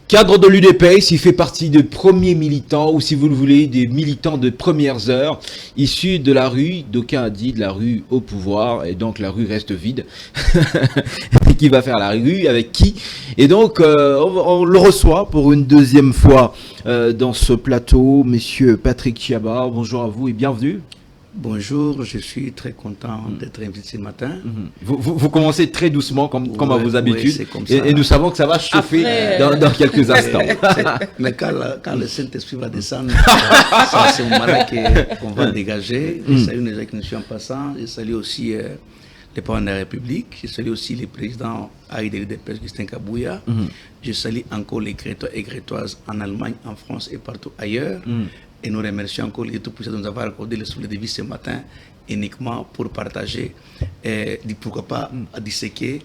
Cadre de l'UDPS, il fait partie des premiers militants, ou si vous le voulez, des militants de premières heures, issus de la rue, d'aucuns a dit de la rue au pouvoir, et donc la rue reste vide. Qui va faire la rue, avec qui? Et donc, on le reçoit pour une deuxième fois dans ce plateau, Monsieur Patrick Chiaba. Bonjour à vous et bienvenue. Bonjour, je suis très content d'être invité ce matin. Vous commencez très doucement, comme à vos habitudes, et nous savons que ça va chauffer dans quelques instants. Mais quand le Saint-Esprit va descendre, c'est un moment-là qu'on va dégager. Je salue les gens qui nous suivent en passant. Je salue aussi les parents de la République. Je salue aussi les présidents Aïdé de Justin Kabouya. Je salue encore les Crétois et Crétoises en Allemagne, en France et partout ailleurs. Et nous remercions encore les Tout-Puissants de nous avoir accordé le souffle de vie ce matin, uniquement pour partager, pourquoi pas, disséquer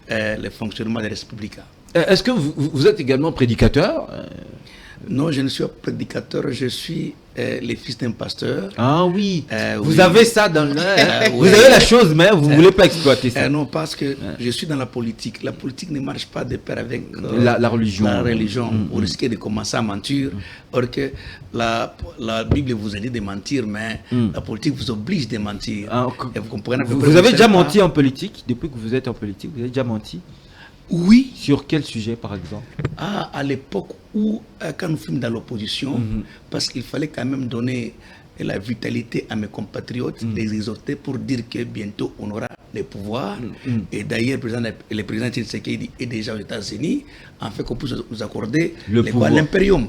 le fonctionnement des Républicains. Est-ce que vous êtes également prédicateur? Non, je ne suis pas prédicateur, je suis le fils d'un pasteur. Ah oui, vous oui. avez ça dans vous avez la chose, mais vous ne voulez pas exploiter ça. Non, parce que je suis dans la politique. La politique ne marche pas de pair avec la religion. La religion. Vous risquez de commencer à mentir. Or que la Bible vous a dit de mentir, mais la politique vous oblige de mentir. Et vous comprenez vous avez déjà menti en politique? Depuis que vous êtes en politique, vous avez déjà menti? Oui. Sur quel sujet, par exemple? À l'époque où, quand nous fûmes dans l'opposition, parce qu'il fallait quand même donner la vitalité à mes compatriotes, les exhorter pour dire que bientôt on aura les pouvoirs. Et d'ailleurs, le président Tshisekedi est déjà aux États-Unis, en fait qu'on puisse nous accorder l'impérium.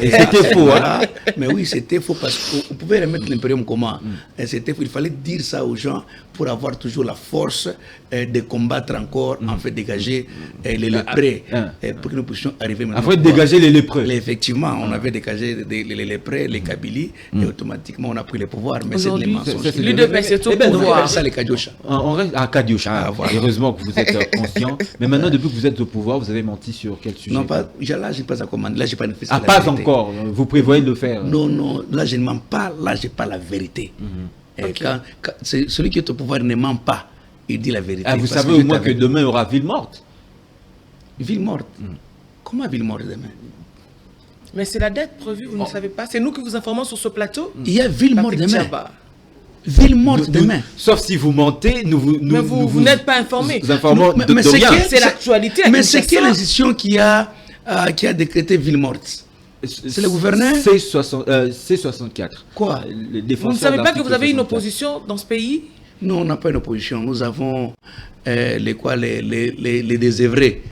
Et c'était faux, voilà. Mais oui, c'était faux parce qu'on pouvait remettre l'impérium comment? C'était faux. Il fallait dire ça aux gens pour avoir toujours la force de combattre encore, en fait, dégager les lépreux, pour que nous puissions arriver maintenant. Après, dégager les lépreux. Effectivement, on avait dégagé les lépreux, les Kabylie, et automatiquement on a pris le pouvoir. Mais c'est des mensonges. L'UDPS est au pouvoir. On ça les Kadiocha. On reste à Kadiocha. Voilà. Heureusement que vous êtes conscient. Mais maintenant, depuis que vous êtes au pouvoir, vous avez menti sur quel sujet? Non, là, je n'ai pas à commander. Là, je n'ai pas une Ah, pas encore. Vous prévoyez de le faire? Non, là, je ne mens pas. Là, je n'ai pas la vérité. Celui qui est au pouvoir ne ment pas. Il dit la vérité. Ah, vous savez au moins que demain, il y aura ville morte. Ville morte? Comment ville morte demain? Mais c'est la dette prévue, vous ne savez pas. C'est nous qui vous informons sur ce plateau. Il y a ville morte demain. Ville morte demain. Sauf si vous mentez, mais vous n'êtes pas informés. Nous informons de rien. C'est l'actualité. Mais c'est quelle institution qui a décrété ville morte? C'est le gouverneur? C64. Quoi? Vous ne savez pas que vous avez une opposition dans ce pays? Non, on n'a pas une opposition. Nous avons les désœuvrés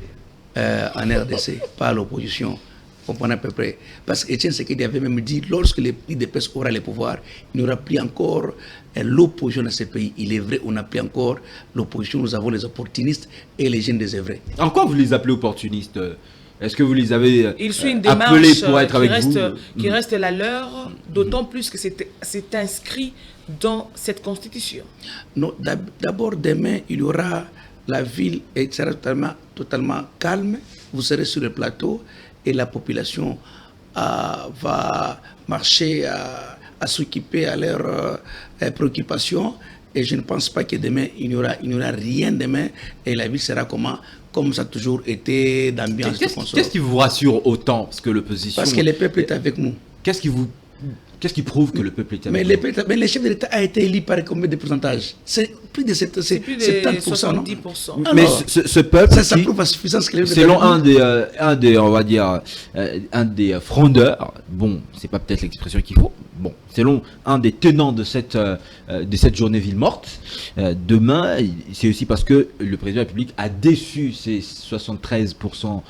en RDC, pas l'opposition. Vous comprenez à peu près. Parce qu'Étienne Tshisekedi avait même dit, lorsque l'UDPS aura le pouvoir, il n'y aura plus encore l'opposition dans ce pays. Il est vrai, on n'a plus encore l'opposition. Nous avons les opportunistes et les jeunes désœuvrés. En quoi vous les appelez opportunistes? Est-ce que vous les avez appelés pour être avec vous? Qui reste la leur, d'autant plus que c'est inscrit dans cette constitution. Non, d'abord, demain, il y aura la ville et sera totalement calme. Vous serez sur le plateau et la population va marcher à s'occuper à leurs préoccupations. Et je ne pense pas que demain, il n'y aura rien demain. Et la ville sera comme ça a toujours été d'ambiance. Qu'est-ce qui vous rassure autant? Parce que l'opposition... Parce que le peuple est avec nous. Qu'est-ce qui prouve que le peuple est avec nous? Mais le chef de l'État a été élu par combien de pourcentage? C'est plus de 70%, non? 70%. Mais ce peuple, ça prouve à suffisance que selon un des frondeurs, bon, c'est pas peut-être l'expression qu'il faut, bon, selon un des tenants de cette journée ville morte, demain, c'est aussi parce que le président de la République a déçu ces 73%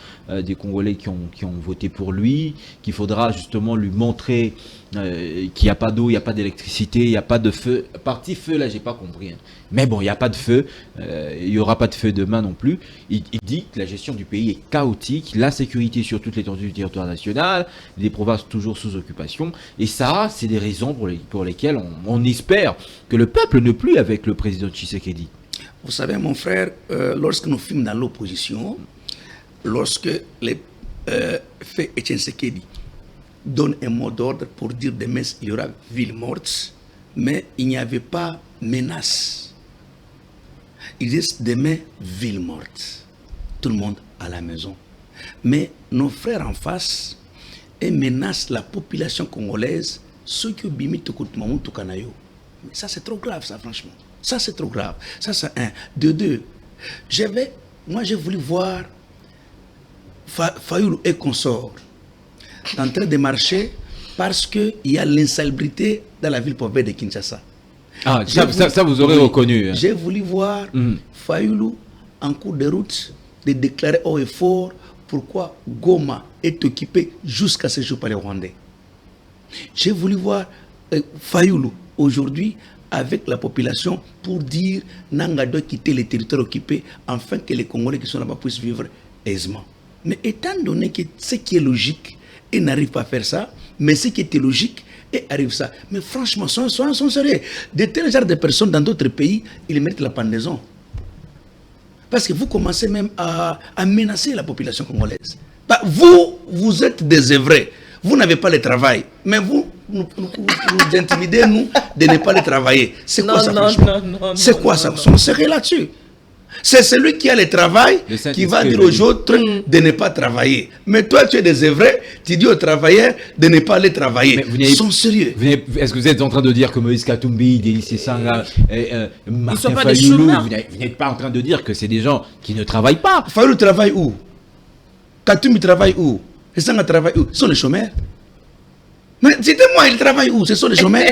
des Congolais qui ont voté pour lui, qu'il faudra justement lui montrer qu'il n'y a pas d'eau, il n'y a pas d'électricité, il n'y a pas de feu. Parti feu, là, j'ai pas compris. Hein. Mais bon, il n'y a pas de feu. Il n'y aura pas de feu demain non plus. Il dit que la gestion du pays est chaotique, l'insécurité sur toute l'étendue du territoire national, les provinces toujours sous occupation. Et ça, c'est des raisons pour lesquelles on espère que le peuple ne plus avec le président Tshisekedi. Vous savez, mon frère, lorsque nous fûmes dans l'opposition, lorsque les fait Étienne Tshisekedi donne un mot d'ordre pour dire demain il y aura ville morte, mais il n'y avait pas menace. Il dit demain ville morte. Tout le monde à la maison. Mais nos frères en face et menacent la population congolaise, ceux qui ont bimi Tokoutmamou Tokanayo. Mais ça, c'est trop grave, ça, franchement. Ça, c'est trop grave. Ça, c'est un. De deux, moi, j'ai voulu voir Fayoulou et consorts en train de marcher parce qu'il y a l'insalubrité dans la ville pauvre de Kinshasa. Ah, ça vous aurez reconnu. Hein. J'ai voulu voir Fayoulou en cours de route de déclarer haut et fort pourquoi Goma est occupé jusqu'à ce jour par les Rwandais. J'ai voulu voir Fayoulou aujourd'hui avec la population pour dire Nanga doit quitter les territoires occupés afin que les Congolais qui sont là-bas puissent vivre aisément. Mais étant donné que ce qui est logique, ils n'arrivent pas à faire ça, mais ce qui était logique, et arrive ça. Mais franchement, soyons sérieux. De tels genres de personnes dans d'autres pays, ils méritent la pendaison. Parce que vous commencez même à menacer la population congolaise. Bah, vous êtes désœuvrés. Vous n'avez pas le travail. Mais vous intimidez, nous, de ne pas le travailler. C'est quoi ça, franchement? C'est quoi ça? Soyons sérieux là-dessus. C'est celui qui a le travail qui va dire aux autres de ne pas travailler. Mais toi, tu es désœuvré, tu dis aux travailleurs de ne pas aller travailler. Ils sont sérieux. Est-ce que vous êtes en train de dire que Moïse Katumbi, Délice Sanga, Martin Fayoulou, vous n'êtes pas en train de dire que c'est des gens qui ne travaillent pas? Fayoulou travaille où? Katumbi travaille où? Et Sanga travaille où? Ce sont les chômeurs. Mais dites-moi, ils travaillent où? Ce sont les chômeurs.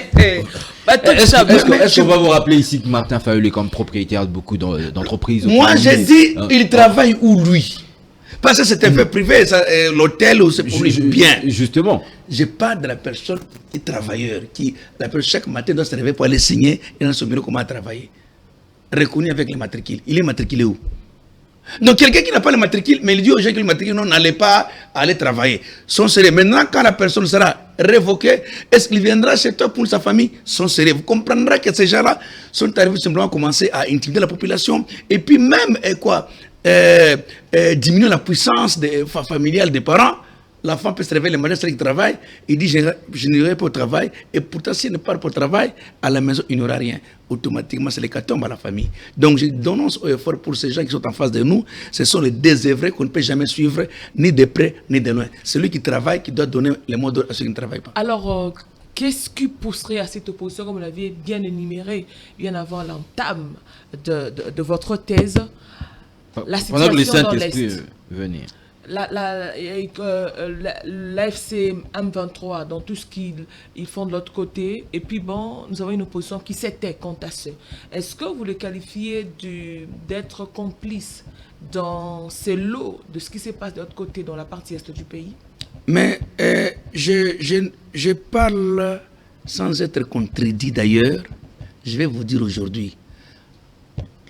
Est-ce qu'on va vous rappeler ici que Martin Fayoulou est comme propriétaire de beaucoup d'entreprises? Moi, j'ai dit, il travaille où, lui? Parce que c'est un fait privé, l'hôtel, ou c'est pour lui bien. Justement. Je parle de la personne qui est travailleur, la personne chaque matin doit se réveiller pour aller signer et dans son bureau comment travailler. Reconnu avec les matricules. Il est matriculé où? Donc quelqu'un qui n'a pas le matricule, mais il dit aux gens qui ont le matricule, non, n'allez pas aller travailler. Sont sérieux. Maintenant, quand la personne sera révoquée, est-ce qu'il viendra chez toi pour sa famille? Sont sérieux. Vous comprendrez que ces gens-là sont arrivés simplement à commencer à intimider la population et puis même diminuer la puissance familiale des parents. L'enfant peut se réveiller le matin, c'est qu'il travaille, il dit je n'irai pas au travail, et pourtant s'il ne part pas au travail, à la maison il n'y aura rien. Automatiquement c'est l'hécatombe à la famille. Donc je dénonce au effort pour ces gens qui sont en face de nous, ce sont les désœuvrés qu'on ne peut jamais suivre, ni de près, ni de loin. Celui qui travaille qui doit donner les mots d'ordre à ceux qui ne travaillent pas. Alors, qu'est-ce qui pousserait à cette opposition, comme vous l'aviez bien énuméré, bien avant l'entame de votre thèse, la situation dans l'Est venir. L'AFC M23 dans tout ce qu'ils font de l'autre côté, et puis bon, nous avons une opposition qui s'était contassée. Est-ce que vous le qualifiez d'être complice dans ces lots de ce qui se passe de l'autre côté, dans la partie est du pays? Mais je parle sans être contredit d'ailleurs. Je vais vous dire aujourd'hui,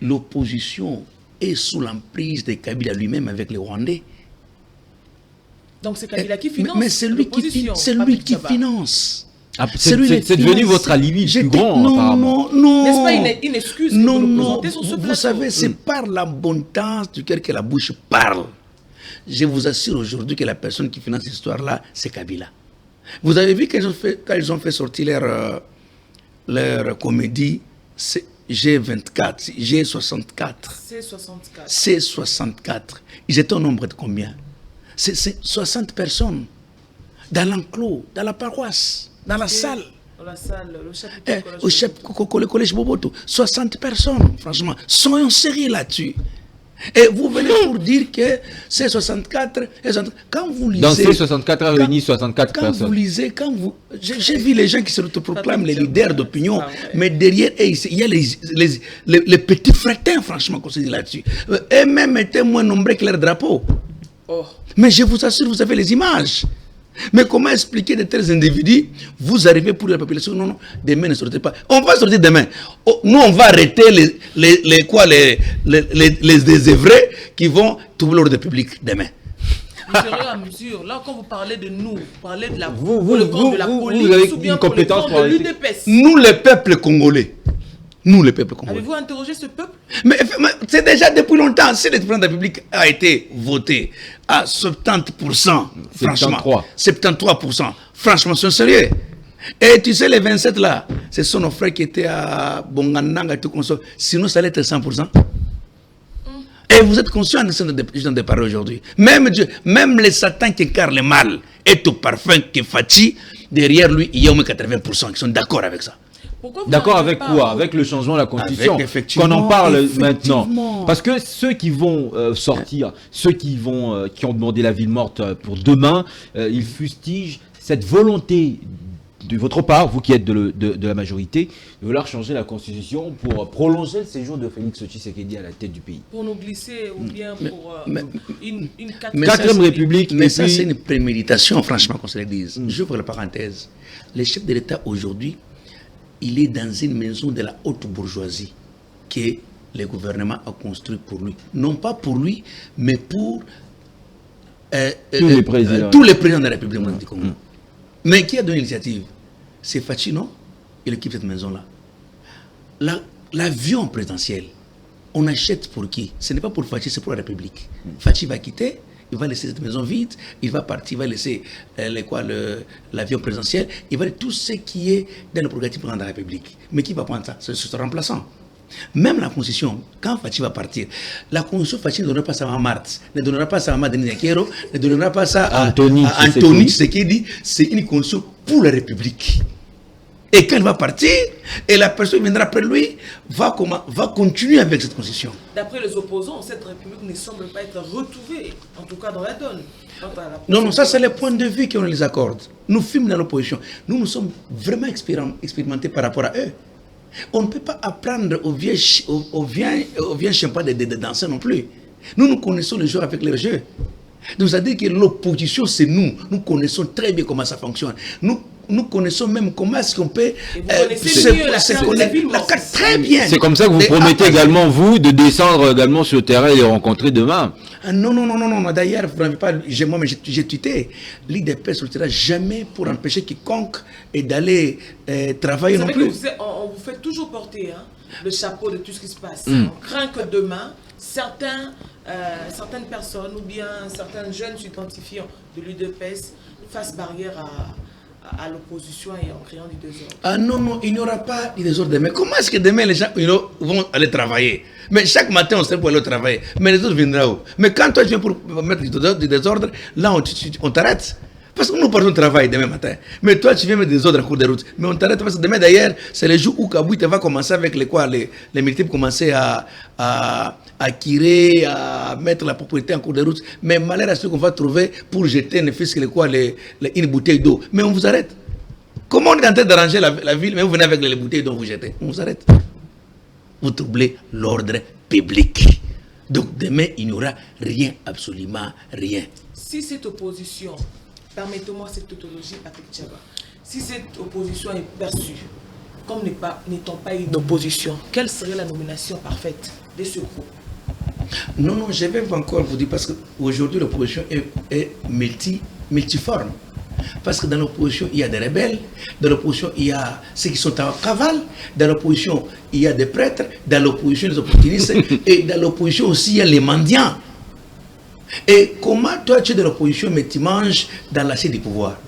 l'opposition est sous l'emprise de Kabila lui-même avec les Rwandais. Donc c'est Kabila qui finance. Mais c'est lui qui finance. Ah, c'est devenu votre alibi le plus grand. Non. N'est-ce pas une excuse que vous nous présentez sur ce plateau? Vous savez, c'est par l'abondance du cœur que la bouche parle. Je vous assure aujourd'hui que la personne qui finance cette histoire-là, c'est Kabila. Vous avez vu quand ils ont fait sortir leur comédie G24, G64. C64. Ils étaient au nombre de combien? C'est 60 personnes dans l'enclos, dans la paroisse, dans la salle. Dans la salle, au collège Boboto. 60 personnes, franchement. Soyons sérieux là-dessus. Et vous venez pour dire que c'est 64. Quand vous lisez. Dans ces 64 réunis 64 personnes. Quand vous lisez, j'ai vu les gens qui se proclament les leaders d'opinion, mais derrière, il y a les petits frétins, franchement, qu'on se dit là-dessus. Et même étaient moins nombreux que leur drapeau. Oh. Mais je vous assure, vous avez les images. Mais comment expliquer de tels individus? Vous arrivez pour la population, non, demain ne sortez pas. On va sortir demain. Oh, nous, on va arrêter les désœuvrés qui vont trouver l'ordre public demain. Vous serez à mesure. Là, quand vous parlez de nous, vous parlez de la police, vous avez une compétence pour l'UDPS. Nous, les peuples congolais. Avez-vous interrogé ce peuple? Mais c'est déjà depuis longtemps. Si le président de la République a été voté à 70%, franchement, 73%, franchement, c'est sérieux. Et tu sais, les 27 là, ce sont nos frères qui étaient à Bongananga et tout comme ça. Sinon, ça allait être 100%. Et vous êtes conscient de ce dont je parle aujourd'hui. Même Dieu, même le Satan qui incarne le mal est au parfum que Fachi, derrière lui, il y a au moins 80% qui sont d'accord avec ça. D'accord avec quoi? Avec le changement de la Constitution. Qu'on en parle maintenant. Parce que ceux qui vont sortir, ceux qui ont demandé la ville morte pour demain, ils fustigent cette volonté de votre part, vous qui êtes de la majorité, de vouloir changer la Constitution pour prolonger le séjour de Félix Tshisekedi à la tête du pays. Pour nous glisser ou bien pour une quatrième république. Mais ça, c'est une préméditation, franchement, qu'on se le dise. J'ouvre la parenthèse. Le chef de l'État aujourd'hui, il est dans une maison de la haute bourgeoisie que le gouvernement a construit pour lui. Non pas pour lui, mais pour tous les présidents de la République du Congo. Mais qui a donné l'initiative? C'est Fachi, non? Il équipe cette maison-là. L'avion présidentiel, on achète pour qui? Ce n'est pas pour Fachi, c'est pour la République. Fachi va quitter, il va laisser cette maison vide, il va partir, il va laisser l'avion présidentiel, il va laisser tout ce qui est dans le programme de la République. Mais qui va prendre ça? C'est son remplaçant. Même la Constitution, quand Fachi va partir, la Constitution Fachi ne donnera pas ça à Marthe, ne donnera pas ça à Denis Akero, ne donnera pas ça à Anthony Tshisekedi. C'est une Constitution pour la République. Et quand il va partir, et la personne qui viendra après lui va continuer avec cette Constitution. D'après les opposants, cette République ne semble pas être retrouvée, en tout cas dans la donne. Non, ça c'est le point de vue qu'on les accorde. Nous films dans l'opposition. Nous sommes vraiment expérimentés par rapport à eux. On ne peut pas apprendre aux vieux chiens de danser non plus. Nous connaissons les jeux avec les jeux. Donc ça veut dire que l'opposition, c'est nous. Nous connaissons très bien comment ça fonctionne. Nous connaissons même comment est-ce qu'on peut se connaître la carte très bien. C'est comme ça que vous promettez également, vous, de descendre également sur le terrain et les rencontrer demain. Non. D'ailleurs, vous n'avez pas, moi, j'ai tweeté. L'IDP ne sortira jamais pour empêcher quiconque d'aller travailler non plus. On vous fait toujours porter le chapeau de tout ce qui se passe. On craint que demain, certaines personnes ou bien certains jeunes s'identifiant de l'UDPS fassent barrière à l'opposition et en créant du désordre. Ah non, il n'y aura pas de désordre demain. Comment est-ce que demain les gens vont aller travailler? Mais chaque matin on sait pour aller travailler. Mais les autres viendront où? Mais quand toi tu viens pour mettre du désordre, là on t'arrête. Parce que nous partons travailler demain matin. Mais toi tu viens mettre des ordres en cours de route. Mais on t'arrête parce que demain d'ailleurs, c'est le jour où Kabouite va commencer avec les militaires pour commencer à tirer, à mettre la propriété en cours de route. Mais malheur à ceux qu'on va trouver pour jeter ne fût-ce que une bouteille d'eau. Mais on vous arrête. Comment on est en train d'arranger la ville, mais vous venez avec les bouteilles d'eau, vous jetez. On vous arrête. Vous troublez l'ordre public. Donc demain, il n'y aura rien, absolument rien. Si cette opposition, permettez-moi cette tautologie, Patrick Tchaba, si cette opposition est perçue comme n'étant pas une opposition, quelle serait la nomination parfaite de ce groupe? Non, je vais encore vous dire, parce qu'aujourd'hui, l'opposition est multiforme. Parce que dans l'opposition, il y a des rebelles, dans l'opposition, il y a ceux qui sont en cavale, dans l'opposition, il y a des prêtres, dans l'opposition, les opportunistes, et dans l'opposition aussi, il y a les mendiants. Et comment toi, tu es de l'opposition, mais tu manges dans l'assiette du pouvoir?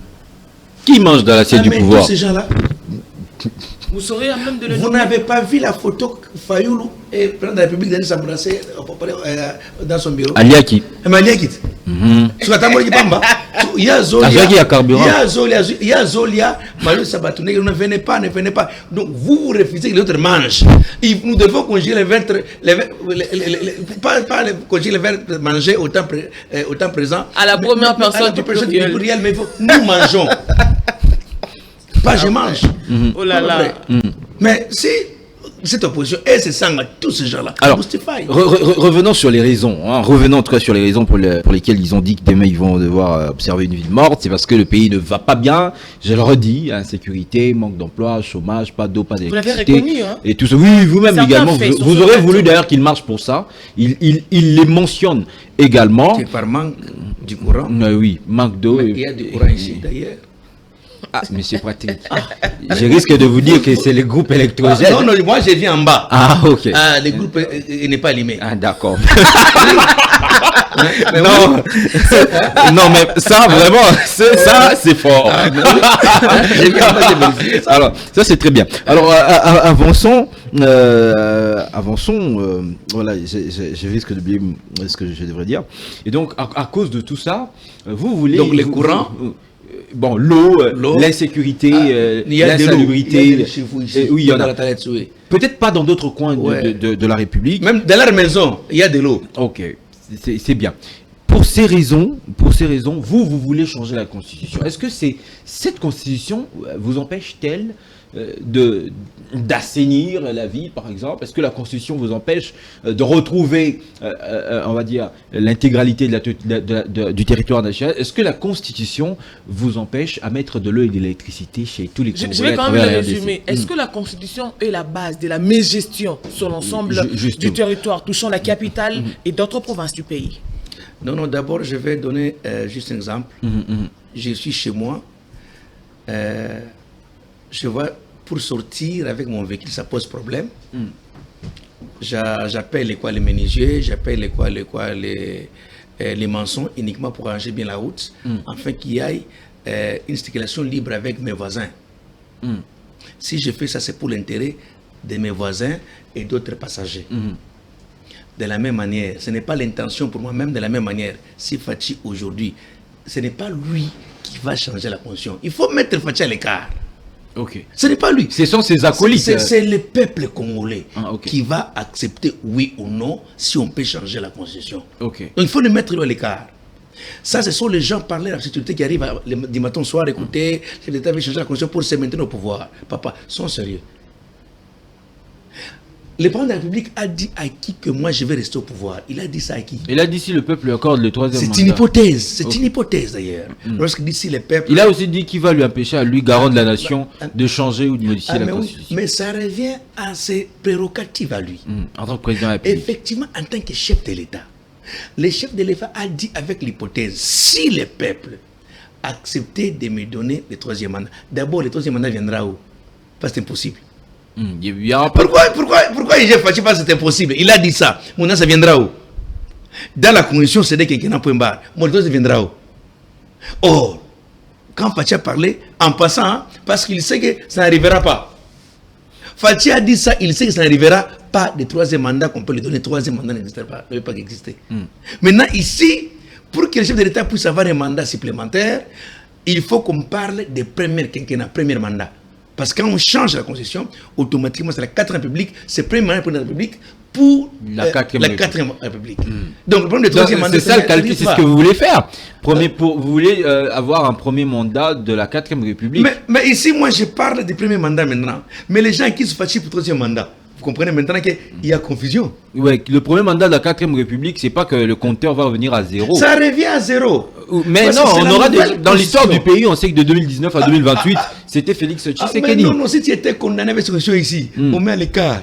Qui mange dans l'assiette du pouvoir? Tous ces gens-là. Vous saurez à même de le Vous n'avez pas vu la photo Fayoulou et le président de la République d'aller s'embrasser dans son bureau? Aliaki. Aliaki. Sur la table de Bamba. Il y a Zolia. Il y a Zolia. Mario Sabatouné. Ne venez pas. Donc vous refusez que les autres mangent. Nous devons congeler les ventres. Pas congeler les ventres manger au temps présent. À la première personne du pluriel. Mais nous mangeons. Pas je mange. Oh là là. Mais si cette opposition, elle se sent à tous ces gens-là. Alors, revenons sur les raisons. Revenons en tout cas sur les raisons pour lesquelles ils ont dit que demain ils vont devoir observer une ville morte. C'est parce que le pays ne va pas bien. Je le redis, insécurité, manque d'emploi, chômage, pas d'eau, pas d'électricité. Vous l'avez reconnu, hein? Et tout ça. Oui, vous-même également. Vous aurez voulu d'ailleurs qu'ils marchent pour ça. Il les mentionne également. C'est par manque du courant. Oui, manque d'eau. Il y a du courant ici d'ailleurs. Ah, monsieur Pratique, je risque de vous dire que c'est le groupe électrogène. Non, non, moi je viens en bas. Ah, ok. Le groupe n'est pas allumé. Ah, d'accord. Mais Non, non, mais ça, vraiment, ça, c'est fort. J'ai bien pas de vérifier ça. Alors, ça, c'est très bien. Alors, avançons. Voilà, je risque d'oublier ce que je devrais dire. Et donc, à cause de tout ça, vous voulez... Donc, les courants. Bon, l'eau, L'eau. l'insécurité, Il y a de l'eau. l'insalubrité. Il y a de chez vous ici. Oui, il y en a. Dans la Talette, oui. Peut-être pas dans d'autres coins Ouais. de la République. Même dans leur maison, il y a de l'eau. Ok, c'est bien. Pour ces raisons, vous voulez changer la Constitution. Est-ce que cette Constitution vous empêche-t-elle d'assainir la vie, par exemple? Est-ce que la Constitution vous empêche de retrouver, on va dire, l'intégralité du territoire national? Est-ce que la Constitution vous empêche à mettre de l'eau et de l'électricité chez tous les Congolais? Je vais quand à même travers le la RDC? résumer. Est-ce que la Constitution est la base de la mégestion sur l'ensemble Justement. du territoire touchant la capitale et d'autres provinces du pays? Non, non, d'abord, je vais donner juste un exemple. Je suis chez moi. Je vois, pour sortir avec mon véhicule, ça pose problème. J'appelle les menuisiers, j'appelle les maçons uniquement pour ranger bien la route, afin qu'il y ait une circulation libre avec mes voisins. Si je fais ça, c'est pour l'intérêt de mes voisins et d'autres passagers. De la même manière, ce n'est pas l'intention pour moi-même, de la même manière, si Fachi aujourd'hui, ce n'est pas lui qui va changer la Constitution. Il faut mettre Fachi à l'écart. Ok. Ce n'est pas lui. Ce sont ses acolytes. C'est le peuple congolais ok. qui va accepter oui ou non si on peut changer la Constitution. Ok. Donc il faut le mettre à l'écart. Ça, ce sont les gens parler de la sécurité qui arrivent du matin au soir, écouter, si l'État veut changer la Constitution pour se maintenir au pouvoir. Papa, sont sérieux. Le président de la République a dit à qui que moi je vais rester au pouvoir. Il a dit ça à qui? Et là, d'ici, le peuple lui accorde le troisième mandat. C'est une hypothèse. C'est une hypothèse d'ailleurs. Lorsque d'ici le peuple. Il a aussi dit qu'il va lui empêcher à lui, garant de la nation, de changer ou de modifier la mais, Constitution. mais ça revient à ses prérogatives à lui. En tant que président de la République. Effectivement, en tant que chef de l'État, le chef de l'État a dit avec l'hypothèse, si le peuple acceptait de me donner le troisième mandat, d'abord le troisième mandat viendra où? Parce que c'est impossible. Il y aura pas... Pourquoi il Fachi parce que c'est impossible? Il a dit ça. Maintenant, ça viendra où? Dans la constitution, c'est des quinquennats point barre. Mon ça viendra où? Or, quand Fachi a parlé, en passant, hein, parce qu'il sait que ça n'arrivera pas. Fachi a dit ça, il sait que ça n'arrivera pas de troisième mandat, qu'on peut lui donner. Troisième mandat n'existe pas, ne peut pas exister. Maintenant, ici, pour que le chef de l'État puisse avoir un mandat supplémentaire, il faut qu'on parle des premiers quinquennats, premier mandat. Parce que quand on change la Constitution, automatiquement, c'est la 4e République, c'est le premier mandat pour la République pour la 4e République. Donc, le problème de troisième mandat, c'est ça le calcul, c'est ce que vous voulez faire. Vous voulez avoir un premier mandat de la 4e République. Mais ici, moi, je parle du premier mandat maintenant. Mais les gens qui se fatiguent pour le troisième mandat, vous comprenez maintenant qu'il y a confusion. Ouais, le premier mandat de la 4e République, c'est pas que le compteur va revenir à zéro. Ça revient à zéro. Mais parce non, on aura dans l'histoire du pays, on sait que de 2019 à 2028, c'était Félix Tshisekedi. Non, si tu étais condamné avec ce question ici, on met à l'écart.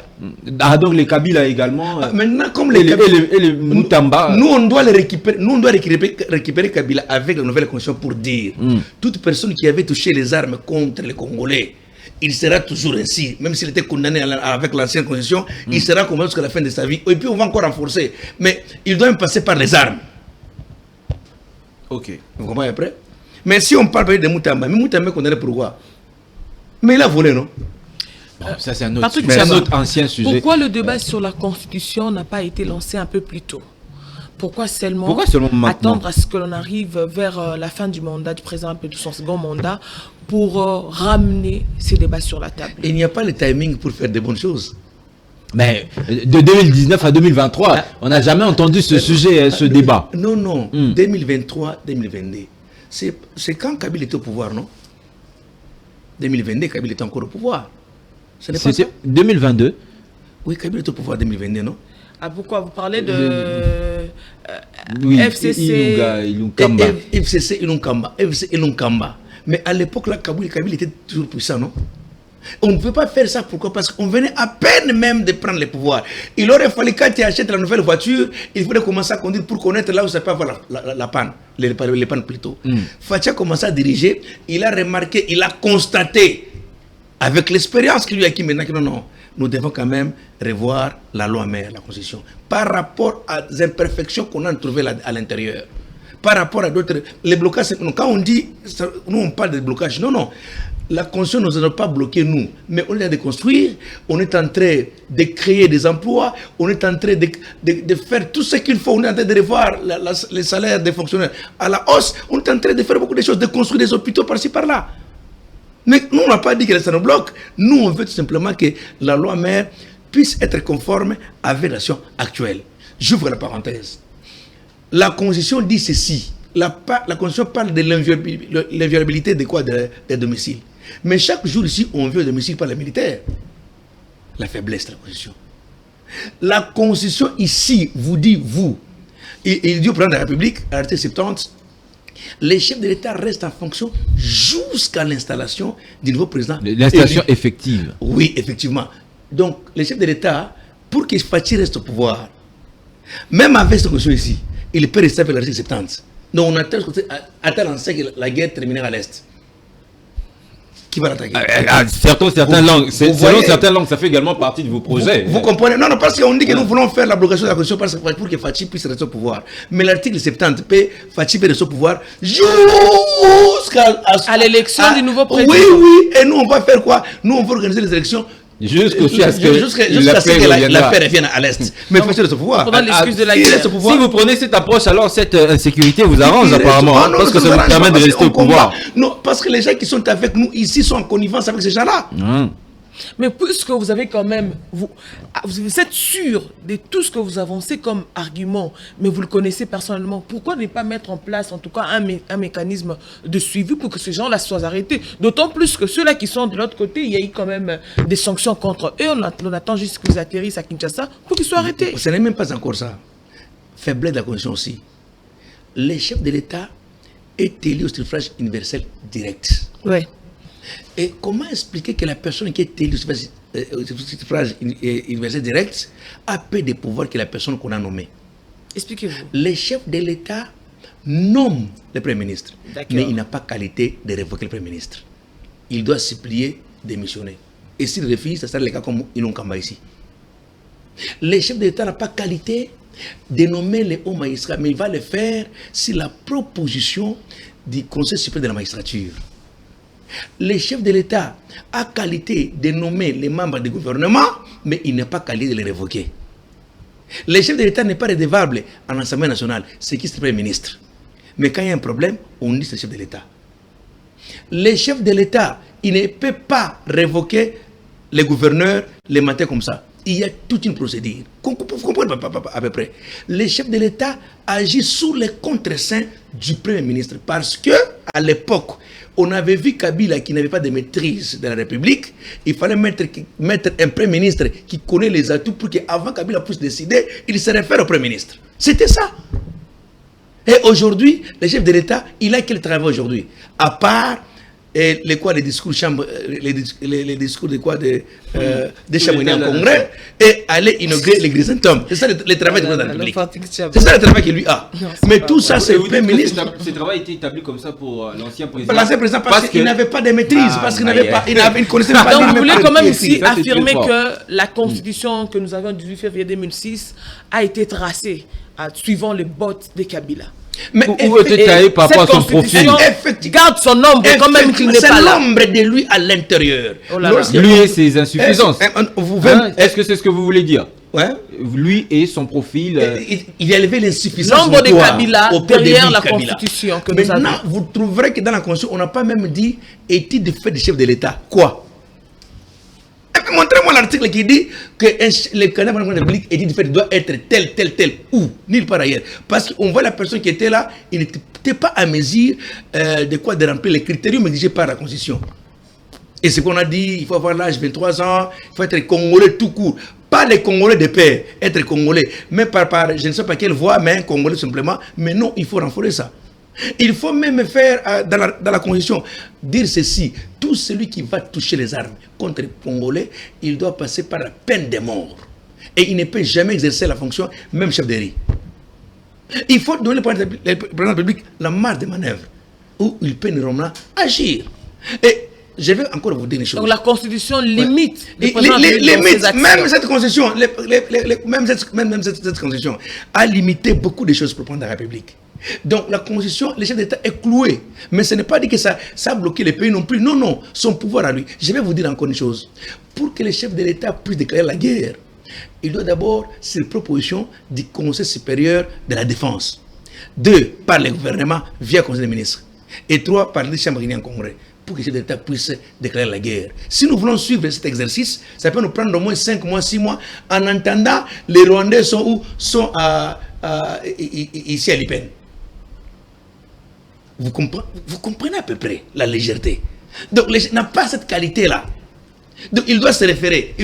Ah, donc les Kabila également. Maintenant, comme les Moutamba. Nous, on doit les récupérer. Nous, on doit récupérer Kabila avec la nouvelle constitution pour dire toute personne qui avait touché les armes contre les Congolais, il sera toujours ainsi. Même s'il était condamné avec l'ancienne constitution, il sera condamné jusqu'à la fin de sa vie. Et puis, on va encore renforcer. Mais il doit même passer par les armes. Ok. Vous comprenez après? Mais si on parle de Moutamba, mais Moutamba est condamné pourquoi? Mais il a volé, non? Bon, ça, c'est un autre ancien sujet. Pourquoi le débat sur la Constitution n'a pas été lancé un peu plus tôt? Pourquoi seulement maintenant attendre à ce que l'on arrive vers la fin du mandat du président, un peu de son second mandat, pour ramener ces débats sur la table? Il n'y a pas le timing pour faire de bonnes choses. Mais de 2019 à 2023, on n'a jamais entendu ce sujet, ce débat. Non. 2023-2022. C'est quand Kabila était au pouvoir, non? 2022, Kabila était encore au pouvoir. C'était 2022. Oui, Kabila était au pouvoir 2022, non? Ah, pourquoi vous parlez de oui, FCC Ilunkamba. FCC Ilunkamba. Mais à l'époque, là, Kabila était toujours puissant, non? On ne peut pas faire ça. Pourquoi? Parce qu'on venait à peine même de prendre le pouvoir. Il aurait fallu, quand tu achètes la nouvelle voiture, il faudrait commencer à conduire pour connaître là où ça peut avoir la panne. Les pannes plutôt. Fachi a commencé à diriger. Il a remarqué, il a constaté, avec l'expérience qu'il lui a acquis maintenant, que non, nous devons quand même revoir la loi mère, la Constitution, par rapport aux imperfections qu'on a trouvées à l'intérieur. Par rapport à d'autres, les blocages, quand on dit, nous on parle de blocage, non. La Constitution ne nous a pas bloqué, nous. Mais on est en train de construire, on est en train de créer des emplois, on est en train de faire tout ce qu'il faut, on est en train de revoir les salaires des fonctionnaires à la hausse, on est en train de faire beaucoup de choses, de construire des hôpitaux par-ci, par-là. Mais nous, on n'a pas dit que ça nous bloque. Nous, on veut tout simplement que la loi mère puisse être conforme avec la situation actuelle. J'ouvre la parenthèse. La Constitution dit ceci. La Constitution parle de l'inviolabilité de quoi? Des domiciles. Mais chaque jour ici, on viole le domicile par les militaires. La faiblesse de la Constitution. La Constitution ici vous dit, vous, il dit au président de la République, à l'article 70, les chefs de l'État restent en fonction jusqu'à l'installation du nouveau président. L'installation effective. Oui, effectivement. Donc, les chefs de l'État, pour qu'il Fachi reste au pouvoir, même avec cette Constitution ici, il peut rester avec l'article 70. Donc, on attend que la guerre termine à l'Est. Qui va l'attaquer? Selon certaines langues, ça fait également partie de vos projets. Vous comprenez? Non, parce qu'on dit que nous voulons faire l'abrogation de la Constitution pour que Fachi puisse rester au pouvoir. Mais l'article 70 Fachi peut rester au pouvoir jusqu'à l'élection du nouveau président. Oui. Et nous, on va faire quoi? Nous, on va organiser les élections jusqu'à ce que la paix revienne à l'Est. Mais Fachi reste au pouvoir. Si vous prenez cette approche, alors cette insécurité vous arrange apparemment. Parce que ça vous permet de rester au pouvoir. Non, parce que les gens qui sont avec nous ici sont en connivence avec ces gens-là. Mais puisque vous avez quand même, vous êtes sûr de tout ce que vous avancez comme argument, mais vous le connaissez personnellement, pourquoi ne pas mettre en place en tout cas un mécanisme de suivi pour que ces gens-là soient arrêtés? D'autant plus que ceux-là qui sont de l'autre côté, il y a eu quand même des sanctions contre eux, on attend juste qu'ils atterrissent à Kinshasa pour qu'ils soient arrêtés. Ce n'est même pas encore ça. Faiblesse de la Constitution aussi. Les chefs de l'État est élu au suffrage universel direct. Oui. Et comment expliquer que la personne qui est élue au suffrage universel direct a peu de pouvoir que la personne qu'on a nommée? Expliquez-vous. Les chefs de l'État nomment le Premier ministre, mais il n'a pas qualité de révoquer le Premier ministre. Il doit supplier, démissionner. Et s'il refuse, ça sera le cas comme Ilon Kamba ici. Les chefs de l'État n'ont pas qualité de nommer les hauts magistrats, mais il va le faire sur la proposition du Conseil supérieur de la magistrature. Les chefs de l'État a qualité de nommer les membres du gouvernement, mais il n'a pas qualité de les révoquer. Les chefs de l'État n'est pas redevable en Assemblée nationale, c'est qui c'est le Premier ministre. Mais quand il y a un problème, on dit c'est le chef de l'État. Les chefs de l'État, il ne peut pas révoquer les gouverneurs les matins comme ça. Il y a toute une procédure. Vous comprenez à peu près. Les chefs de l'État agissent sous les contre-seins du Premier ministre parce que à l'époque, on avait vu Kabila qui n'avait pas de maîtrise de la République. Il fallait mettre un Premier ministre qui connaît les atouts pour qu'avant Kabila puisse décider, il se réfère au Premier ministre. C'était ça. Et aujourd'hui, le chef de l'État, il a quel travail aujourd'hui? À part les discours les discours de quoi des Chamonix en congrès et aller inaugurer l'église Saint-Homme. C'est ça le travail de la République. C'est ça le travail qu'il lui a. Mais tout ça, c'est le Premier ministre. Ce travail a été établi comme ça pour l'ancien président. L'ancien président, parce qu'il n'avait pas de maîtrise, parce qu'il n'avait pas, il ne connaissait pas. Donc vous voulez quand même ici affirmer que la constitution que nous avions le 18 février 2006 a été tracée suivant les bottes de Kabila. Mais où était taillé par rapport à son profil. Garde son ombre quand même qu'il n'est pas là. C'est l'ombre de lui à l'intérieur. Lui et ses insuffisances. Est-ce que c'est ce que vous voulez dire? Ouais. Lui et son profil. Il a élevé l'insuffisance. L'ombre de Kabila derrière la Constitution que nous avons. Maintenant, vous trouverez que dans la Constitution, on n'a pas même dit étude de fait du chef de l'État. Quoi? Montrez-moi l'article qui dit que le candidat de la République étude de fait doit être tel. Où? Nulle part ailleurs. Parce qu'on voit la personne qui était là, il n'était pas à mesure de remplir les critériums exigés par la Constitution. Et ce qu'on a dit, il faut avoir l'âge de 23 ans, il faut être Congolais tout court. Pas les Congolais de paix, être Congolais. Mais par je ne sais pas quelle voie, mais un Congolais simplement. Mais non, il faut renforcer ça. Il faut même faire dans la Constitution, dire ceci, tout celui qui va toucher les armes contre les Congolais, il doit passer par la peine de mort. Et il ne peut jamais exercer la fonction, même chef de riz. Il faut donner au président de la République la marge de manœuvre, où il peut normalement agir. Et je vais encore vous dire une chose. Donc la Constitution limite même cette Constitution, même cette Constitution a limité beaucoup de choses pour le président de la République. Donc la Constitution, le chef d'État est cloué. Mais ce n'est pas dit que ça a bloqué les pays non plus. Non, non, son pouvoir à lui. Je vais vous dire encore une chose. Pour que le chef de l'État puisse déclarer la guerre, il doit d'abord, sur proposition du Conseil supérieur de la défense. 2, par le gouvernement via le Conseil des ministres. Et 3, par les chambres réunies en Congrès, pour que le chef d'État puisse déclarer la guerre. Si nous voulons suivre cet exercice, ça peut nous prendre au moins 5 mois, 6 mois, en attendant, les Rwandais sont où? Sont ici à Lipen. Vous comprenez à peu près la légèreté. Donc, n'a pas cette qualité-là. Donc, il doit se référer,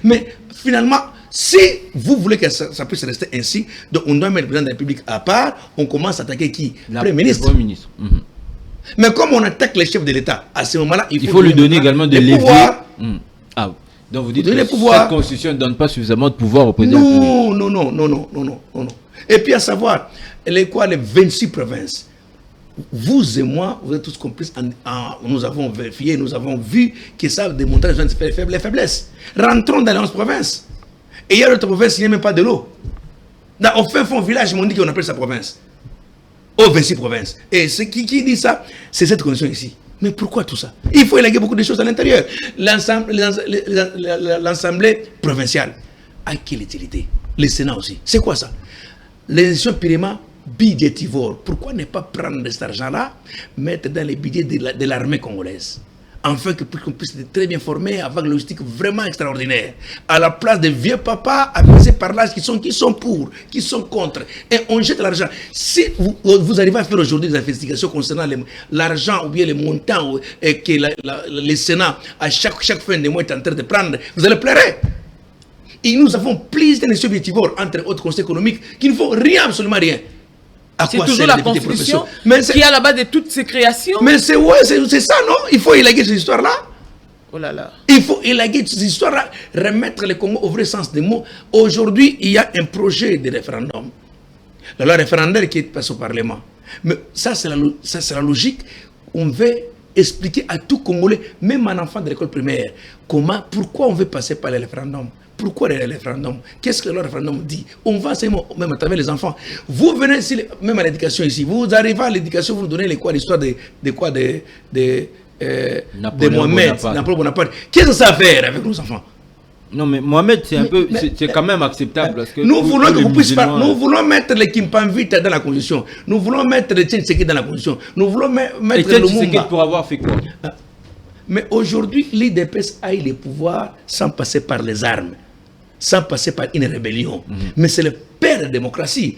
Mais finalement, si vous voulez que ça puisse rester ainsi, donc on doit mettre le président de la République à part, on commence à attaquer qui? Le Premier ministre. Mais comme on attaque les chefs de l'État, à ce moment-là, il faut lui donner également des leviers. Ah, donc vous dites que cette Constitution ne donne pas suffisamment de pouvoir au président. Non. Et puis à savoir, les 26 provinces. Vous et moi, vous êtes tous complices. Nous avons vérifié, nous avons vu que ça démontrait les faiblesses. Rentrons dans les 11 provinces. Et il y a d'autres provinces, il n'y a même pas de l'eau. Au fin fond village, ils m'ont dit qu'on appelle ça province. Aux 26 provinces. Et qui dit ça? C'est cette condition ici. Mais pourquoi tout ça? Il faut élaguer beaucoup de choses à l'intérieur. L'Assemblée provinciale. À quelle utilité? Le Sénat aussi. C'est quoi ça? L'élection purement budgétivore. Pourquoi ne pas prendre cet argent-là, mettre dans les budgets de l'armée congolaise, afin qu'on puisse être très bien formé, avec une logistique vraiment extraordinaire, à la place des vieux papas avisés par l'âge qui sont pour, qui sont contre, et on jette l'argent. Si vous arrivez à faire aujourd'hui des investigations concernant l'argent ou bien les montants que le Sénat à chaque fin de mois est en train de prendre, vous allez pleurer. Et nous avons plus d'élections budgétivores entre autres conseils économiques qui ne font rien, absolument rien. C'est toujours la Constitution qui est à la base de toutes ces créations. Mais c'est ça, non? Il faut élaguer ces histoires-là. Oh là là. Il faut élaguer ces histoires-là, remettre le Congo au vrai sens des mots. Aujourd'hui, il y a un projet de référendum. La loi référendaire qui est passée au Parlement. Mais ça, c'est la logique. On veut expliquer à tout Congolais, même un enfant de l'école primaire, pourquoi on veut passer par le référendum. Pourquoi le référendum? Qu'est-ce que le référendum dit? On va même à travers les enfants. Vous venez ici, même à l'éducation ici, vous arrivez à l'éducation, vous donnez l'histoire de Mohamed, Napoléon Bonaparte. Qu'est-ce que ça a à faire avec nos enfants? Non, mais Mohamed, c'est quand même acceptable. Parce que nous voulons que vous puissiez pas. Nous voulons mettre les Kimpamvita dans la Constitution. Nous voulons mettre les Tshisekedi dans la Constitution. Nous voulons mettre le Lumumba. Pour avoir fait quoi? Mais aujourd'hui, l'IDPS a eu le pouvoir sans passer par les armes, sans passer par une rébellion. Mais c'est le père de la démocratie.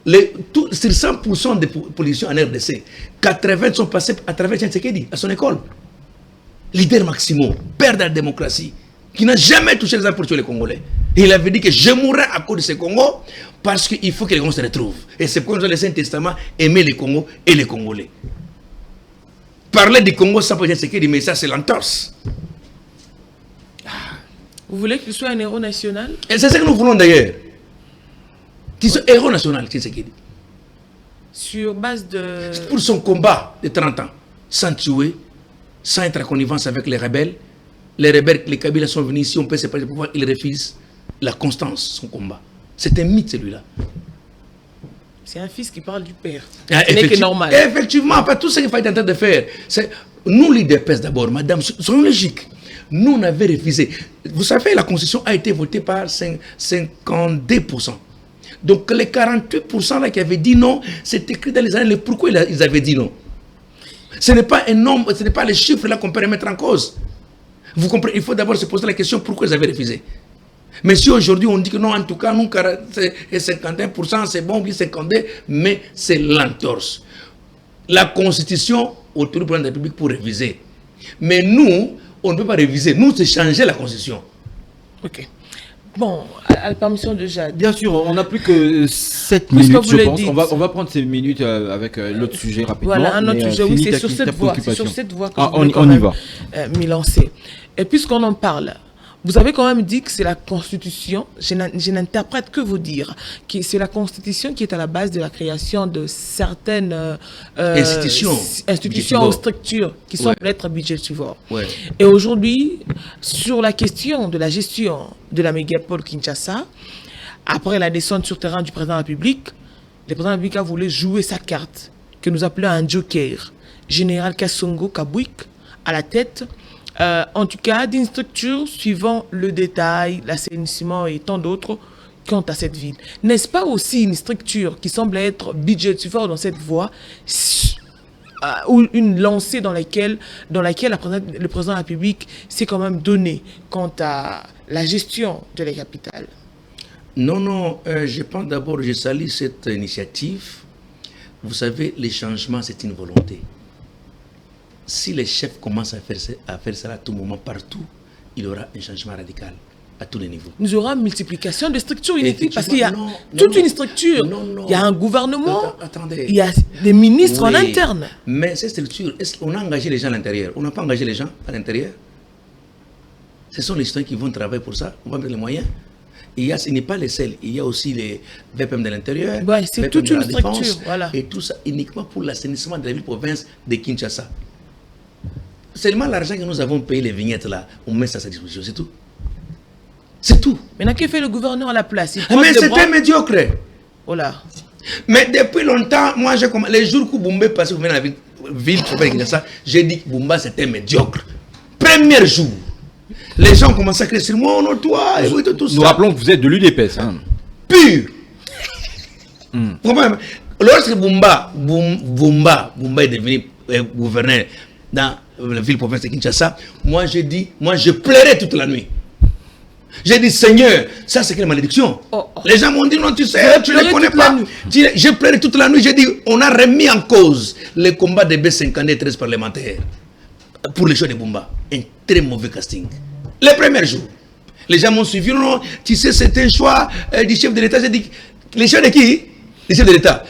Sur 100% des politiciens en RDC, 80 sont passés à travers Tshisekedi, à son école. Leader Maximo, père de la démocratie, qui n'a jamais touché les armes pour tuer les Congolais. Et il avait dit que je mourrai à cause de ce Congo parce qu'il faut que les Congolais se retrouvent. Et c'est pourquoi nous avons le Saint-Testament, aimer les Congos et les Congolais. Parler du Congo sans peut-être ce qu'il dit, mais ça c'est l'entorse. Vous voulez qu'il soit un héros national? Et c'est ce que nous voulons d'ailleurs. Qu'il soit héros national, c'est ce qu'il dit. Sur base de... Pour son combat de 30 ans, sans tuer, sans être en connivence avec les rebelles. Les rebelles, les Kabila sont venus ici, on peut séparer le pouvoir, ils refusent la constance, son combat. C'est un mythe celui-là. C'est un fils qui parle du père. Ce n'est que normal. Effectivement, pas tout ce qu'il fallait en train de faire. Nous, l'IDPS d'abord, madame, soyons logiques. Nous, on avait refusé. Vous savez, la Constitution a été votée par 52%. Donc, les 48% là qui avaient dit non, c'est écrit dans les années. Pourquoi ils avaient dit non? Ce n'est pas un nombre, ce n'est pas les chiffres là qu'on peut remettre en cause. Vous comprenez? Il faut d'abord se poser la question pourquoi ils avaient refusé. Mais si aujourd'hui on dit que non, en tout cas, nous, 51%, c'est bon, oui, 52%, mais c'est l'entorse. La Constitution autour du président de la République pour réviser. Mais nous, on ne peut pas réviser. Nous, c'est changer la Constitution. Ok. Bon, à la permission de Jade. Bien sûr, on n'a plus que 7 Puisque minutes, vous je le pense. dites. On va prendre ces minutes avec l'autre sujet rapidement. Voilà, un autre mais, sujet, oui, finis c'est ta- sur ta cette voie. C'est préoccupation. sur cette voie que Ah, je voulais on quand y même, va. m'y lancer. Et puisqu'on en parle, vous avez quand même dit que c'est la Constitution, je n'interprète que vous dire, que c'est la Constitution qui est à la base de la création de certaines institutions ou structures qui semblent être budgétivores. Ouais. Et aujourd'hui, sur la question de la gestion de la mégapole Kinshasa, après la descente sur terrain du président de la République, le président de la République a voulu jouer sa carte, que nous appelons un joker, général Kassongo Kabouik, à la tête, en tout cas, d'une structure suivant le détail, l'assainissement et tant d'autres quant à cette ville. N'est-ce pas aussi une structure qui semble être budgétivore dans cette voie, ou une lancée dans laquelle le président de la République s'est quand même donné quant à la gestion de la capitale? Non, je pense d'abord, je salue cette initiative. Vous savez, les changements, c'est une volonté. Si les chefs commencent à faire ça à tout moment, partout, il y aura un changement radical à tous les niveaux. Nous aurons une multiplication de structures inutiles parce qu'il y a Non, toute non, une structure. non. Il y a un gouvernement, Attendez. il y a des ministres en Oui, interne. Mais ces structures, on a engagé les gens à l'intérieur. On n'a pas engagé les gens à l'intérieur. Ce sont les citoyens qui vont travailler pour ça. On va mettre les moyens. Ce n'est pas les seuls. Il y a aussi les VPM de l'intérieur. Ouais, c'est VPM toute de la une structure, défense, voilà. Et tout ça uniquement pour l'assainissement de la ville-province de Kinshasa. Seulement l'argent que nous avons payé, les vignettes là, on met ça à sa disposition, c'est tout. C'est tout. Maintenant, que fait le gouverneur à la place? Mais c'était médiocre. Voilà. Mais depuis longtemps, moi, les jours que Boumba passait, vous venez dans la ville de Kinshasa, j'ai dit que Boumba c'était médiocre. Premier jour, les gens commençaient à crier sur moi, non, toi, et tout ça. Nous rappelons que vous êtes de l'UDPS. Hein. Pur. Lorsque Boumba est devenu gouverneur dans la ville-province de Kinshasa, moi je pleurais toute la nuit. J'ai dit, Seigneur, ça c'est quelle malédiction. Les gens m'ont dit, non, tu sais, tu ne les connais pas. J'ai pleuré toute la nuit, j'ai dit, on a remis en cause le combat des B50 et 13 parlementaires pour les choix de Boumba. Un très mauvais casting. Les premiers jours, les gens m'ont suivi, non, tu sais, c'était un choix du chef de l'État. J'ai dit, les choix de qui? Les chefs de l'État.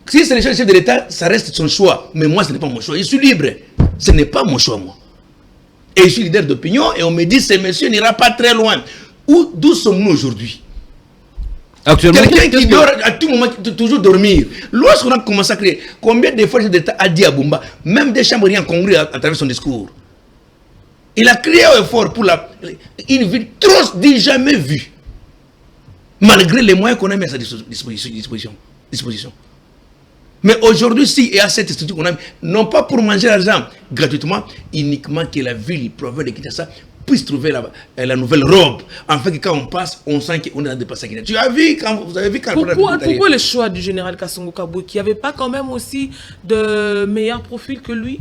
Si c'est le choix du chef de l'État, ça reste son choix. Mais moi, ce n'est pas mon choix. Je suis libre. Ce n'est pas mon choix, moi. Et je suis leader d'opinion et on me dit, ce monsieur n'ira pas très loin. D'où sommes-nous aujourd'hui? Quelqu'un qui dort à tout moment, toujours dormir. Lorsqu'on a commencé à créer, combien de fois le chef d'État a dit à Boumba, même des chambres rien congrès à travers son discours. Il a crié au effort pour une ville trop dit jamais vue. Malgré les moyens qu'on a mis à sa disposition. Mais aujourd'hui, si il y a cette structure qu'on a mis, non pas pour manger l'argent gratuitement, uniquement que la ville, province de Kinshasa, puisse trouver la nouvelle robe. En fait, que quand on passe, on sent qu'on est dépassé. Vous avez vu quand Pourquoi le choix du général Kassongo Kabouik, qui n'avait pas quand même aussi de meilleurs profils que lui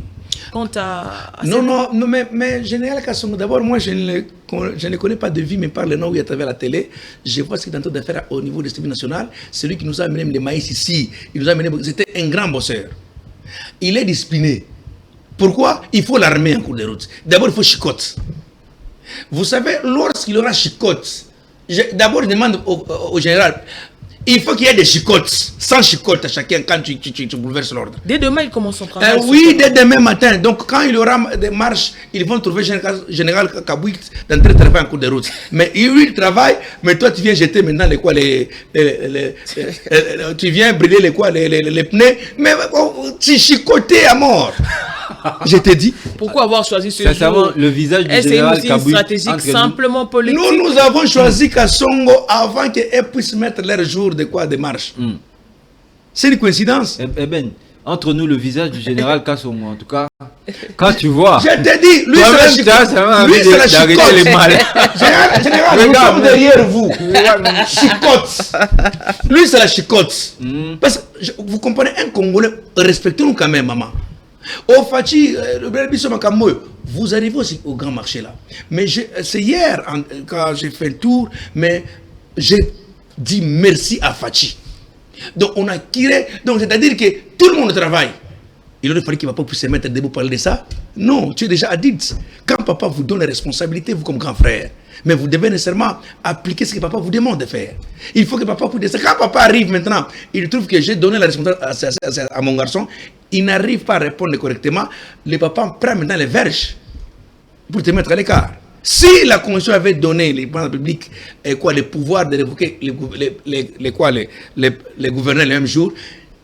quant à non, mais général Kassongo, d'abord, moi, je ne connais pas de vie, mais par le nom où il est à travers la télé, je vois ce qu'il est en train de faire au niveau de l'Institut national. C'est lui qui nous a amené les maïs ici. Il nous a amené, c'était un grand bosseur. Il est discipliné. Pourquoi? Il faut l'armer en cours de route. D'abord, il faut chicotte. Vous savez, lorsqu'il y aura chicotte, d'abord je demande au général, il faut qu'il y ait des chicottes, sans chicotte à chacun quand tu bouleverses l'ordre. Dès demain, il commence son travail. Oui, dès demain matin. Donc quand il y aura des marches, ils vont trouver général Kabouik d'entrer travailler en cours de route. Mais lui, il travaille, mais toi tu viens jeter maintenant tu viens brûler les pneus, mais tu chicotais à mort. Je te dis. Pourquoi avoir choisi ce jour? Le visage du Est-ce général une stratégique simplement politique? Nous avons choisi Kassongo avant qu'elle puisse mettre leur jour de marche. C'est une coïncidence. Eh ben, entre nous, le visage du général Kassongo, en tout cas, quand tu vois. Je te dis, lui c'est la chicotte. Les malais. Général, nous sommes derrière vous. Chicotte. Lui c'est la chicotte. Parce que vous comprenez, un Congolais, respectez-nous quand même, maman. Au Fachi, vous arrivez aussi au grand marché là. Mais c'est hier, quand j'ai fait le tour, mais j'ai dit merci à Fachi. Donc on a tiré, donc c'est-à-dire que tout le monde travaille. Il aurait fallu qu'il ne va pas se mettre debout pour parler de ça. Non, tu es déjà adulte. Quand papa vous donne les responsabilités, vous comme grand frère, Mais vous devez nécessairement appliquer ce que papa vous demande de faire. Il faut que papa vous dise. Quand papa arrive maintenant, il trouve que j'ai donné la responsabilité à mon garçon, il n'arrive pas à répondre correctement. Le papa prend maintenant les verges pour te mettre à l'écart. Si la Constitution avait donné les plans publics le pouvoir de révoquer les gouverneurs le même jour,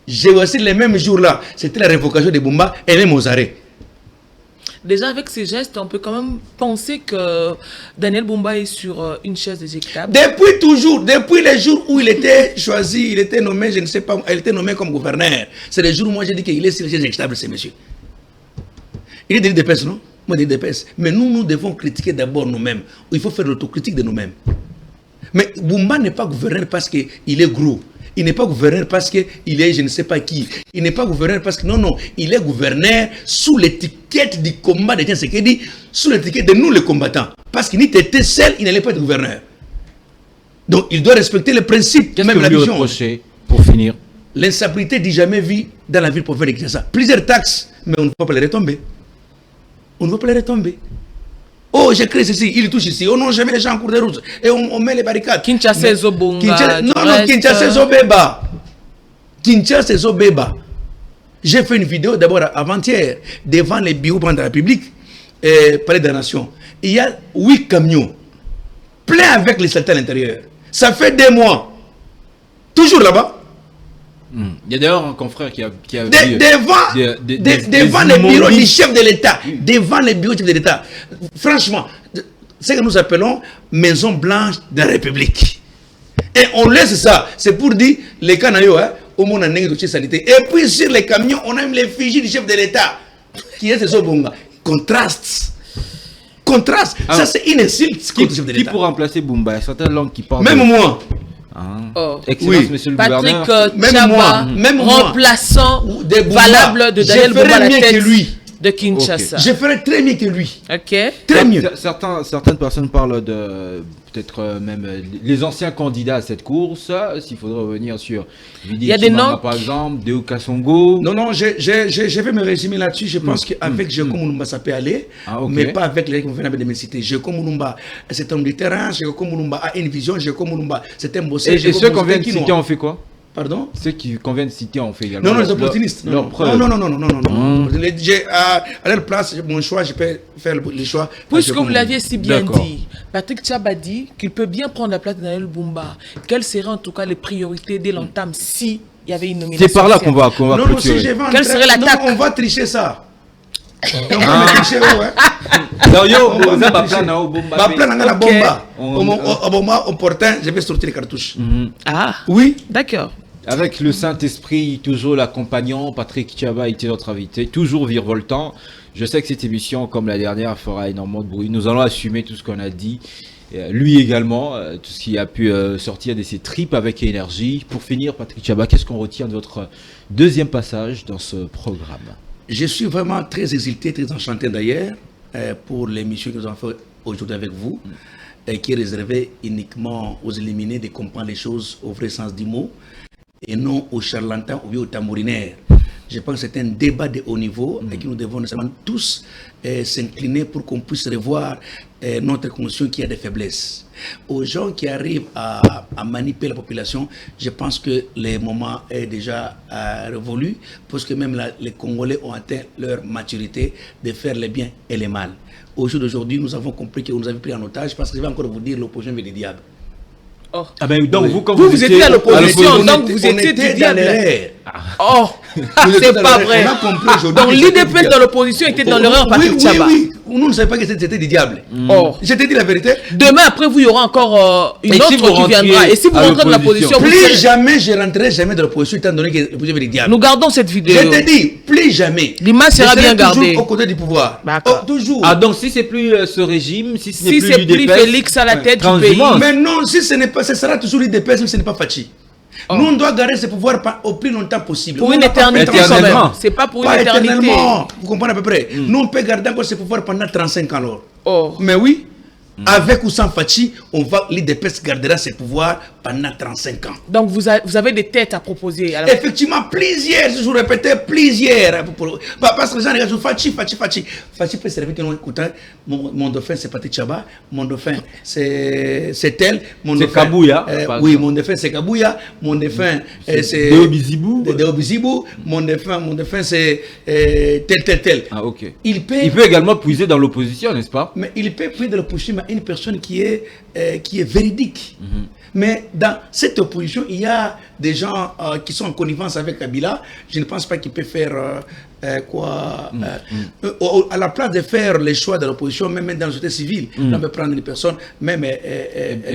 j'ai aussi les mêmes jours-là. C'était la révocation de Bumba et même aux arrêts. Déjà, avec ces gestes, on peut quand même penser que Daniel Bumba est sur une chaise éjectable. Depuis toujours, depuis les jours où il était choisi, il était nommé, je ne sais pas, il était nommé comme gouverneur. C'est les jours où moi j'ai dit qu'il est sur la chaise éjectable, ce monsieur. Il est de l'IDPS, non? Moi, de l'IDPS. Mais nous devons critiquer d'abord nous-mêmes. Il faut faire l'autocritique de nous-mêmes. Mais Bumba n'est pas gouverneur parce qu'il est gros. Il n'est pas gouverneur parce qu'il est je ne sais pas qui. Il n'est pas gouverneur parce que... Non, il est gouverneur sous l'étiquette du combat de Tshisekedi, sous l'étiquette de nous les combattants. Parce qu'il était seul, il n'allait pas être gouverneur. Donc il doit respecter les principes, Qu'est-ce même que la vous lui vision. reprochez, pour finir? L'insalubrité dit jamais vu dans la ville province de Kinshasa. Plusieurs taxes, mais on ne peut pas les retomber. On ne peut pas les retomber. Oh, j'ai créé ceci, il touche ici. Oh non, jamais les gens en cours de route. Et on met les barricades. Kinshasa et Zobonga. Non, Kinshasa et Zobeba. Kinshasa et Zobeba. J'ai fait une vidéo d'abord avant-hier devant les bureaux de la République, Palais de la Nation. Il y a 8 camions pleins avec les saletés à l'intérieur. Ça fait 2 mois. Toujours là-bas. Il y a d'ailleurs un confrère qui a vu devant les bureaux du chef de l'État. Devant les bureaux du chef de l'État. Franchement, c'est ce que nous appelons Maison Blanche de la République. Et on laisse ça. C'est pour dire, les canaillots, au monde en de sanité. Et puis sur les camions, on a même l'effigie du chef de l'État. Qui est ce Zobonga. Contraste. Contraste. Alors, ça, c'est une insulte contre le chef de Qui l'État. pour remplacer Bumba? Il y a certaines langues qui parlent. Même moi. Oh. Excellence, Oui. monsieur le Patrick gouverneur. Même Tchaba, moi, même moi. remplaçant De Bumba. valable de Daniel Je ferai Bumba à la mieux que tête lui. de Kinshasa. Je ferai très mieux que lui. Ok. Très mieux. Certaines personnes parlent de peut-être même les anciens candidats à cette course. S'il faudrait revenir sur Il y a des noms par exemple, Deo Kassongo. Non, je vais me résumer là-dessus. Je pense qu'avec Jeko Moulumba, ça peut aller, mais pas avec les gouvernements de mes cités. Jeko Moulumba, c'est un homme de terrain. Jeko Moulumba a une vision. Jeko Moulumba, c'est un bosseur. Et ceux qu'on vient de citer ont fait quoi? Pardon? Ceux qu'on vient de citer ont fait également. Non, les opportunistes. Non. À leur place, mon choix, je peux faire le choix. Puisque vous l'aviez si bien D'accord. dit, Patrick Tchaba dit qu'il peut bien prendre la place de Daniel Bumba. Quelles seraient en tout cas les priorités dès l'entame si il y avait une nomination? C'est par là qu'on va Non, si clôturer. je vais Quelle serait l'attaque? On va tricher ça. On va tricher, ouais. Non, yo, On va vous avez tricher. plan, Bumba. Bah, plan dans la Ok. bomba. On- Au moment opportun, je vais sortir les cartouches. Ah, Oui. d'accord. Avec le Saint-Esprit toujours l'accompagnant, Patrick Tchaba était notre invité, toujours virevoltant. Je sais que cette émission, comme la dernière, fera énormément de bruit. Nous allons assumer tout ce qu'on a dit. Lui également, tout ce qui a pu sortir de ses tripes avec énergie. Pour finir, Patrick Tchaba, qu'est-ce qu'on retient de votre deuxième passage dans ce programme? Je suis vraiment très exulté, très enchanté d'ailleurs pour l'émission que nous avons fait aujourd'hui avec vous, qui est réservée uniquement aux éliminés de comprendre les choses au vrai sens du mot et non aux charlatans ou bien aux tambourinaires. Je pense que c'est un débat de haut niveau et que nous devons nécessairement tous s'incliner pour qu'on puisse revoir notre conscience qui a des faiblesses. Aux gens qui arrivent à manipuler la population, je pense que le moment est déjà révolu parce que même les Congolais ont atteint leur maturité de faire le bien et le mal. Au jour d'aujourd'hui, nous avons compris que nous avons pris en otage parce que je vais encore vous dire l'opposition veut des diables. Oh. Ah ben donc vous, quand Vous étiez à l'opposition, On donc était- vous on étiez était du diable. dans l'erreur. Oh, c'est pas vrai. On a compris aujourd'hui Donc que l'IDP c'était du dans l'opposition était dans l'erreur, Patrick oui, Tchaba. oui, oui. Nous ne savions pas que c'était du diable. Oh. Je t'ai dit la vérité. Demain, après vous, il y aura encore une Et si autre vous qui rentriez viendra. Et si vous à rentrez dans l'opposition, l'opposition, vous Plus serez- jamais je rentrerai jamais dans l'opposition étant donné que l'opposition est du diable. nous gardons cette vidéo. Je te dis, plus jamais. L'image Je sera serai bien toujours gardée. aux côtés du pouvoir. D'accord. Oh, toujours. Ah donc si c'est plus ce régime, si ce n'est Si plus c'est plus l'UDPS, Félix à la tête du pays. transhumance. Mais non, si ce n'est pas, ce sera toujours l'IDPS, mais ce n'est pas Fachi. Oh. Nous, on doit garder ce pouvoir au plus longtemps possible. Pour Nous, une on n'a pas éternité fait quand même. éternellement. C'est pas pour une Pas éternité. éternellement. Vous comprenez à peu près. Nous, on peut garder encore ce pouvoir pendant 35 ans alors. Oh. Mais oui, avec ou sans Fachi, l'IDPS gardera ses pouvoirs pendant 35 ans. Donc vous avez des têtes à proposer. Alors... Effectivement, plusieurs, je vous répétais, plusieurs. Parce que les gens regardent Fachi. Fachi peut se réveiller que écoutez, mon dauphin c'est Patrick Chaba, mon dauphin c'est tel, mon c'est dauphin. Kabouya. Oui, mon dauphin c'est Kabouya, mon dauphin c'est Deo Bizibou, mon dauphin c'est tel. Ah, ok. Il peut également puiser dans l'opposition, n'est-ce pas? Mais il peut puiser dans l'opposition, mais une personne qui est véridique. Mais dans cette opposition, il y a des gens qui sont en connivence avec Kabila. Je ne pense pas qu'il peut faire à la place de faire les choix de l'opposition, même dans la société civile. On peut prendre une personne, même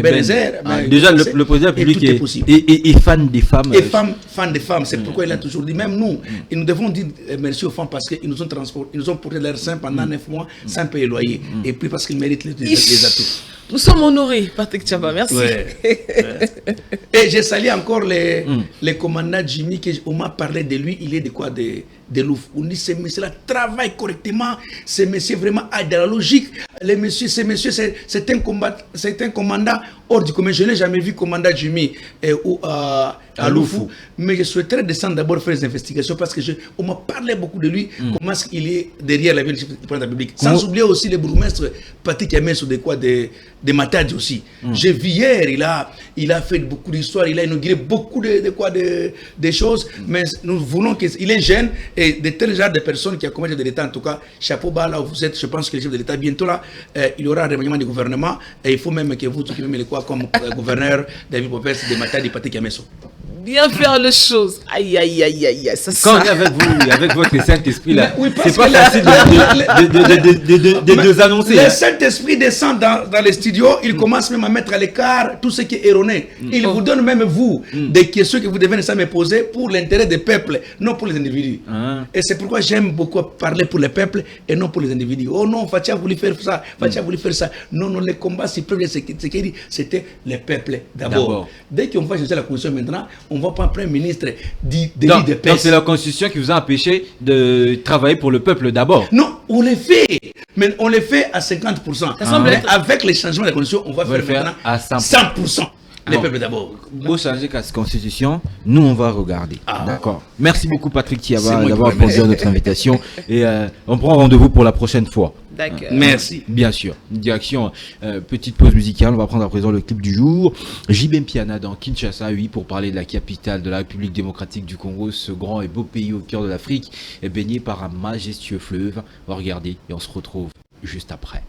Bénézer. Déjà, le président public est fan des femmes. Et fan des femmes. C'est pourquoi il a toujours dit, même nous, nous devons dire merci aux femmes parce qu'ils nous ont transporté, ils nous ont porté leur sein pendant 9 mois sans payer le loyer. Et puis parce qu'ils méritent les atouts. Nous sommes honorés, Patrick Chaba, merci. Et j'ai salué encore les commandants Jimmy, on m'a parlé de lui, il est de quoi de Louf. On dit ce monsieur-là travaille correctement, ce monsieur vraiment a de la logique. Ce monsieur, c'est un commandant hors du commun. Je n'ai jamais vu commandant Jimmy à Loufou. Mais je souhaiterais descendre d'abord faire des investigations parce que on m'a parlé beaucoup de lui, comment est-ce qu'il est derrière la ville du président de la République. Sans oublier aussi le bourgmestre Patrick Yames de Matadi aussi. J'ai vu hier, il a fait beaucoup d'histoires, il a inauguré beaucoup de choses, mais nous voulons qu'il est jeune et de tels genres de personnes qui accompagnent de l'État, en tout cas, chapeau bas là où vous êtes, je pense que le chef de l'État, bientôt là, il y aura un remaniement du gouvernement et il faut même que vous, qui même quoi comme gouverneur David Popes de Matadi, Patrick Yames. Bien faire les choses. Aïe. Quand on est avec vous, avec votre Saint-Esprit là, oui, c'est pas facile de annoncer. Le Saint-Esprit descend dans les studios, il commence même à mettre à l'écart tout ce qui est erroné. Il vous donne même vous des questions que vous devez me poser pour l'intérêt des peuples, non pour les individus. Et c'est pourquoi j'aime beaucoup parler pour les peuples et non pour les individus. Oh non, Fatia a voulu faire ça, Fatia a voulu faire ça. Non, les combats, c'est ce qu'il dit, c'était les peuples d'abord. Dès qu'on va changer la constitution maintenant, on ne va pas un premier ministre d'élite de paix. Donc c'est la constitution qui vous a empêché de travailler pour le peuple d'abord. Non, on le fait, mais on le fait à 50%. Mais avec les changements de la constitution, on va faire maintenant à 100%. Les peuples d'abord. Pour changer la constitution, nous on va regarder. D'accord. Merci beaucoup Patrick Tiaba d'avoir répondu à notre invitation et on prend rendez-vous pour la prochaine fois. D'accord. Merci. Bien sûr. Direction, petite pause musicale. On va prendre à présent le clip du jour. JB Mpiana dans Kinshasa, oui, pour parler de la capitale de la République démocratique du Congo. Ce grand et beau pays au cœur de l'Afrique est baigné par un majestueux fleuve. On va regarder et on se retrouve juste après.